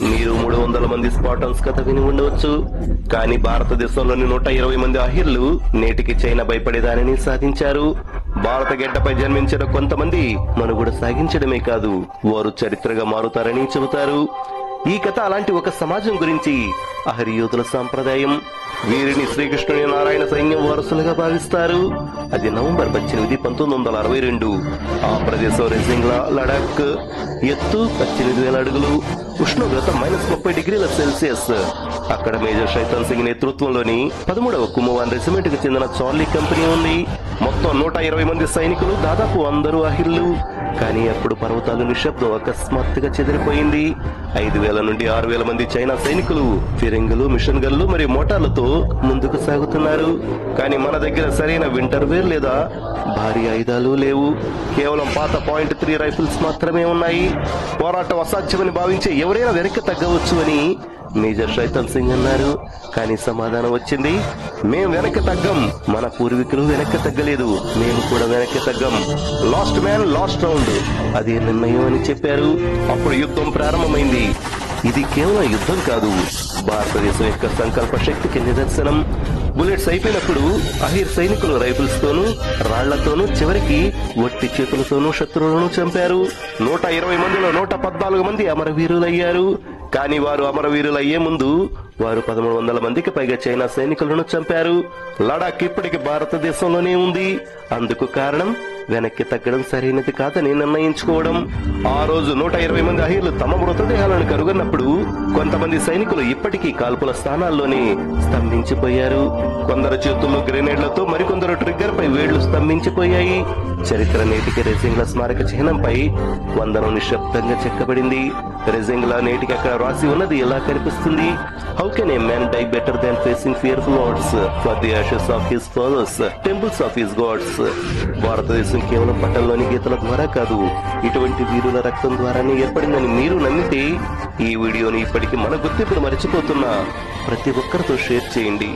మీరు 300 మంది స్పాటన్స్ కథ విని ఉండవచ్చు. కానీ భారతదేశంలోని 120 మంది అహిర్లు నేటికి చైనా భయపడేదానిని సాధించారు. భారత గడ్డపై జన్మించిన కొంతమంది మనుగడ సాగించడమే కాదు, వారు చరిత్రగా మారుతారని చెబుతారు. ఈ కథ అలాంటి ఒక సమాజం గురించి. అహరి యోధుల సాంప్రదాయం. వీరిని శ్రీకృష్ణుని నారాయణ సైన్యం వారసులుగా భావిస్తారు. అది నవంబర్ 18, 1962. ఆ ప్రదేశం రెజింగ్లా, లడాక్. ఎత్తు 18,000 అడుగులు. ఉష్ణోగ్రత -30 డిగ్రీల సెల్సియస్. అక్కడ మేజర్ శైతాన్ సింగ్ నేతృత్వంలోని 13వ కుమవాన్ రెజిమెంట్ కు చెందిన చార్లీ కంపెనీ ఉంది. మొత్తం 120 మంది సైనికులు, దాదాపు అందరూ అహిర్లు. కానీ అప్పుడు పర్వతాలు నిశ్శబ్దం అకస్మాత్తుగా చెదిరిపోయింది. 5,000 నుండి 6,000 మంది చైనా సైనికులు ఫిరంగులు, మిషన్ గన్లు మరియు మోటార్లతో ముందుకు సాగుతున్నారు. కానీ మన దగ్గర సరైన వింటర్ వేర్ లేదా భారీ ఆయుధాలు లేవు. కేవలం పాత .3 రైఫిల్స్ మాత్రమే ఉన్నాయి. పోరాటం అసాధ్యమని భావించే ఎవరైనా వెనక్కి తగ్గవచ్చు అని మేజర్ శైతాన్ సింగ్ అన్నారు. కానీ సమాధానం వచ్చింది, మేం వెనక్కి తగ్గం. మన పూర్వీకులు వెనక్కి తగ్గలేదు, మేము కూడా వెనక్కి తగ్గం. లాస్ట్ మ్యాన్ లాస్ట్ రౌండ్, అదే నిర్ణయం అని చెప్పారు. అప్పుడు యుద్ధం ప్రారంభమైంది. ఇది కేవలం యుద్ధం కాదు, భారతదేశం యొక్క సంకల్ప శక్తికి నిదర్శనం. బుల్లెట్స్ అయిపోయినప్పుడు అహిర్ సైనికులు రైఫిల్స్ తోనూ, రాళ్లతోనూ, చివరికి వట్టి చేతులతోనూ శత్రువులను చంపారు. 120 మందిలో 114 మంది అమరవీరులయ్యారు. కానీ వారు అమరవీరులయ్యే ముందు వారు 1300 మందికి పైగా చైనా సైనికులను చంపారు. లడాక్ ఇప్పటికి భారతదేశంలోనే ఉంది. అందుకు కారణం వెనక్కి తగ్గడం సరైనది కాదని నిర్ణయించుకోవడం. ఆ రోజు 120 మంది అహిర్లు తమ మృతదేహాలను కనుగొన్నప్పుడు కొంతమంది సైనికులు ఇప్పటికీ కాల్పుల స్థానాల్లోనే స్తంభించిపోయారు. కొందరు చేతుల్లో గ్రెనేడ్లతో, మరికొందరు ట్రిగ్గర్ పై వేళ్లు స్తంభించిపోయాయి. చరిత్ర నేటికి రెజింగ్లా స్మారక చిహ్నంపై వందనం నిశ్శబ్దంగా చెక్కబడింది. రెజింగ్లా నేటికి అక్కడ రాసి ఉన్నది ఎలా కనిపిస్తుంది? How can a man die better than facing fearful odds for the ashes of his fathers, temples of his gods. భారతదేశం కేవలం పట్టణంలోని గీతల ద్వారా కాదు, ఇటువంటి వీరుల రక్తం ద్వారానే ఏర్పడిందని మీరు నమ్మితే ఈ వీడియోని ఇప్పటికీ మన గుర్తింపును మర్చిపోతున్న ప్రతి ఒక్కరితో షేర్ చేయండి.